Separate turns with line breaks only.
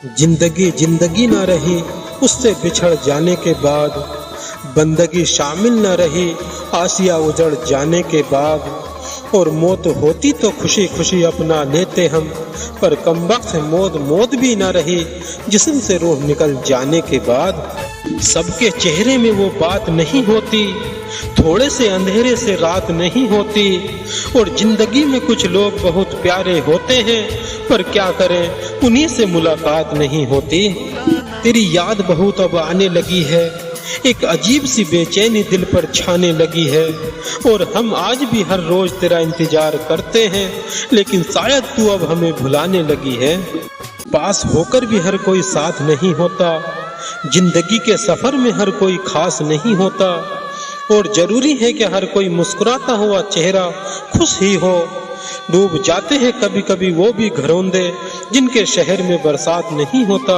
जिंदगी जिंदगी ना रही उससे बिछड़ जाने के बाद, बंदगी शामिल न रही आसिया उजड़ जाने के बाद। और मौत होती तो खुशी खुशी अपना लेते हम, पर कमबख्त मौत भी न रही जिस्म से रूह निकल जाने के बाद। सबके चेहरे में वो बात नहीं होती, थोड़े से अंधेरे से रात नहीं होती। और जिंदगी में कुछ लोग बहुत प्यारे होते हैं, पर क्या करें उन्हीं से मुलाकात नहीं होती। तेरी याद बहुत अब आने लगी है, एक अजीब सी बेचैनी दिल पर छाने लगी है। और हम आज भी हर रोज तेरा इंतजार करते हैं, लेकिन शायद तू अब हमें भुलाने लगी है। पास होकर भी हर कोई साथ नहीं होता, जिंदगी के सफर में हर कोई खास नहीं होता। और जरूरी है कि हर कोई मुस्कुराता हुआ चेहरा खुश ही हो। डूब जाते हैं कभी कभी वो भी घरौंदे जिनके शहर में बरसात नहीं होता।